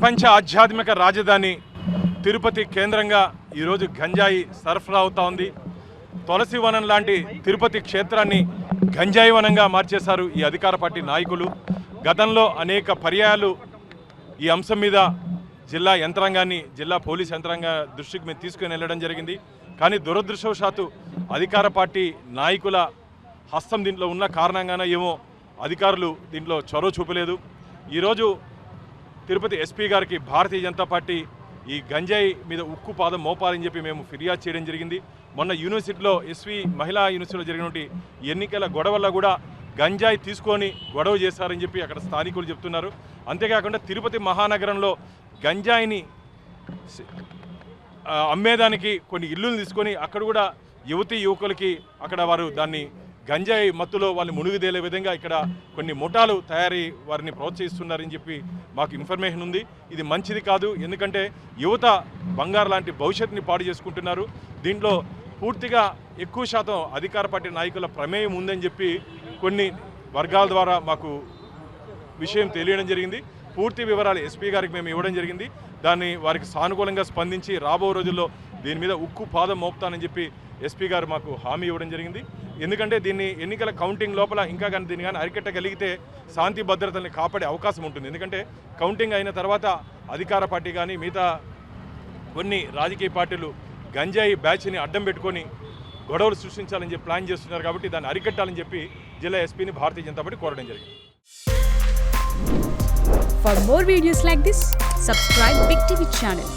ప్రపంచ ఆధ్యాత్మిక రాజధాని తిరుపతి కేంద్రంగా ఈరోజు గంజాయి సరఫరా అవుతా ఉంది. తులసి వనం లాంటి తిరుపతి క్షేత్రాన్ని గంజాయి వనంగా మార్చేశారు ఈ అధికార పార్టీ నాయకులు. గతంలో అనేక పర్యాయాలు ఈ అంశం మీద జిల్లా యంత్రాంగాన్ని, జిల్లా పోలీస్ యంత్రాంగ దృష్టికి మేము తీసుకుని వెళ్ళడం జరిగింది. కానీ దురదృష్టవశాత్తు అధికార పార్టీ నాయకుల హస్తం దీంట్లో ఉన్న కారణంగానే ఏమో అధికారులు దీంట్లో చొరవ చూపలేదు. ఈరోజు తిరుపతి ఎస్పీ గారికి భారతీయ జనతా పార్టీ ఈ గంజాయి మీద ఉక్కు పాదం మోపాలని చెప్పి మేము ఫిర్యాదు చేయడం జరిగింది. మొన్న యూనివర్సిటీలో ఎస్వి మహిళా యూనివర్సిటీలో జరిగినటువంటి ఎన్నికల గొడవల్లో కూడా గంజాయి తీసుకొని గొడవ చేశారని చెప్పి అక్కడ స్థానికులు చెప్తున్నారు. అంతేకాకుండా తిరుపతి మహానగరంలో గంజాయిని అమ్మేదానికి కొన్ని ఇల్లులు తీసుకొని అక్కడ కూడా యువతీ యువకులకి అక్కడ వారు దాన్ని గంజాయి మత్తులో వాళ్ళు మునిగిదేలే విధంగా ఇక్కడ కొన్ని ముఠాలు తయారీ వారిని ప్రోత్సహిస్తున్నారని చెప్పి మాకు ఇన్ఫర్మేషన్ ఉంది. ఇది మంచిది కాదు. ఎందుకంటే యువత బంగారు లాంటి భవిష్యత్తుని పాడు చేసుకుంటున్నారు. దీంట్లో పూర్తిగా ఎక్కువ శాతం అధికార పార్టీ నాయకుల ప్రమేయం ఉందని చెప్పి కొన్ని వర్గాల ద్వారా మాకు విషయం తెలియడం జరిగింది. పూర్తి వివరాలు ఎస్పీ గారికి మేము ఇవ్వడం జరిగింది. దాన్ని వారికి సానుకూలంగా స్పందించి రాబో రోజుల్లో దీని మీద ఉక్కు పాదం మోపుతానని చెప్పి ఎస్పీ గారు మాకు హామీ ఇవ్వడం జరిగింది. ఎందుకంటే దీన్ని ఎన్నికల కౌంటింగ్ లోపల ఇంకా కానీ దీన్ని కానీ అరికట్టగలిగితే శాంతి భద్రతల్ని కాపాడే అవకాశం ఉంటుంది. ఎందుకంటే కౌంటింగ్ అయిన తర్వాత అధికార పార్టీ కానీ మిగతా కొన్ని రాజకీయ పార్టీలు గంజాయి బ్యాచ్ని అడ్డం పెట్టుకొని గొడవలు సృష్టించాలని చెప్పి ప్లాన్ చేస్తున్నారు. కాబట్టి దాన్ని అరికట్టాలని చెప్పి జిల్లా ఎస్పీని భారతీయ జనతా పార్టీ కోరడం జరిగింది. For more videos like this, subscribe Big TV channel.